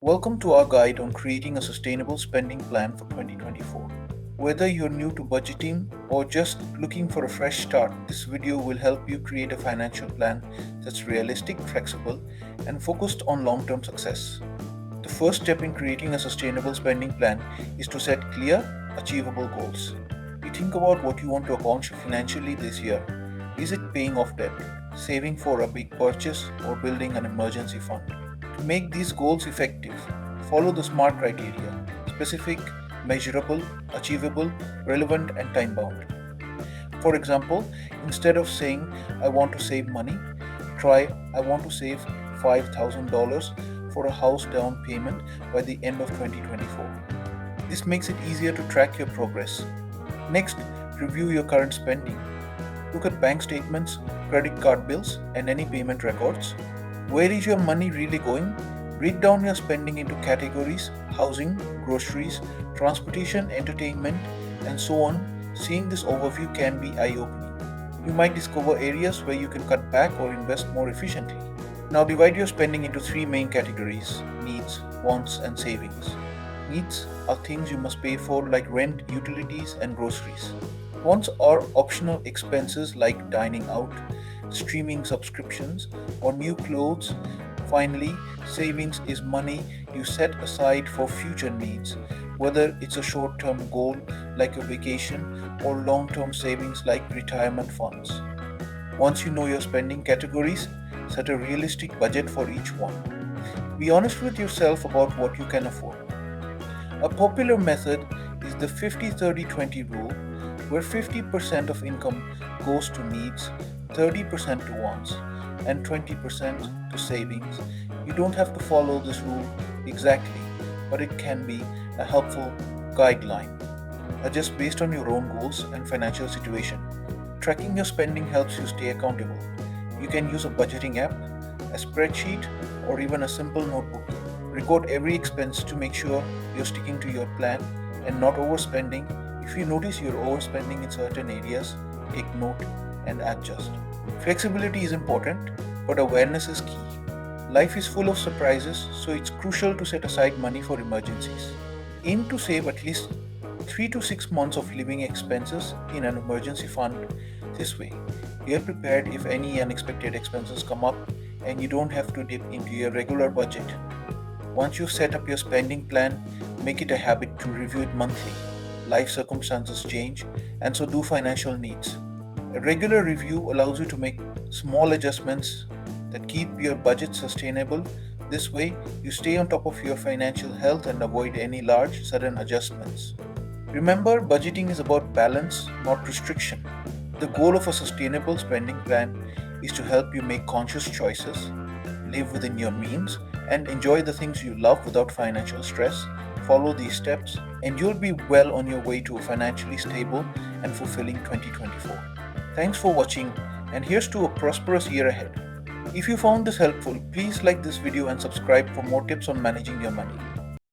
Welcome to our guide on creating a sustainable spending plan for 2024. Whether you're new to budgeting or just looking for a fresh start, this video will help you create a financial plan that's realistic, flexible, and focused on long term success. The first step in creating a sustainable spending plan is to set clear, achievable goals. You think about what you want to accomplish financially this year. Is it paying off debt, saving for a big purchase, or building an emergency fund? To make these goals effective, follow the SMART criteria: specific, measurable, achievable, relevant, and time bound. For example, instead of saying I want to save money, try I want to save $5,000 for a house down payment by the end of 2024. This makes it easier to track your progress. Next, review your current spending. Look at bank statements, credit card bills, and any payment records. Where is your money really going? Break down your spending into categories: housing, groceries, transportation, entertainment, and so on. Seeing this overview can be eye-opening. You might discover areas where you can cut back or invest more efficiently. Now divide your spending into three main categories: needs, wants, and savings. Needs are things you must pay for, like rent, utilities, and groceries. Wants are optional expenses like dining out, streaming subscriptions, or new clothes. Finally, savings is money you set aside for future needs, whether it's a short term goal like a vacation or long term savings like retirement funds. Once you know your spending categories, set a realistic budget for each one. Be honest with yourself about what you can afford. A popular method is the 50-30-20 rule, where 50% of income goes to needs, 30% to wants, and 20% to savings. You don't have to follow this rule exactly, but it can be a helpful guideline. Adjust based on your own goals and financial situation. Tracking your spending helps you stay accountable. You can use a budgeting app, a spreadsheet, or even a simple notebook. Record every expense to make sure you're sticking to your plan and not overspending. If you notice you're overspending in certain areas, take note and adjust. Flexibility is important, but awareness is key. Life is full of surprises, so it's crucial to set aside money for emergencies. Aim to save at least 3 to 6 months of living expenses in an emergency fund. This way, you're prepared if any unexpected expenses come up and you don't have to dip into your regular budget. Once you've set up your spending plan, make it a habit to review it monthly. Life circumstances change, and so do financial needs. A regular review allows you to make small adjustments that keep your budget sustainable. This way, you stay on top of your financial health and avoid any large, sudden adjustments. Remember, budgeting is about balance, not restriction. The goal of a sustainable spending plan is to help you make conscious choices, live within your means, and enjoy the things you love without financial stress. Follow these steps, and you'll be well on your way to a financially stable and fulfilling 2024. Thanks for watching, and here's to a prosperous year ahead. If you found this helpful, please like this video and subscribe for more tips on managing your money.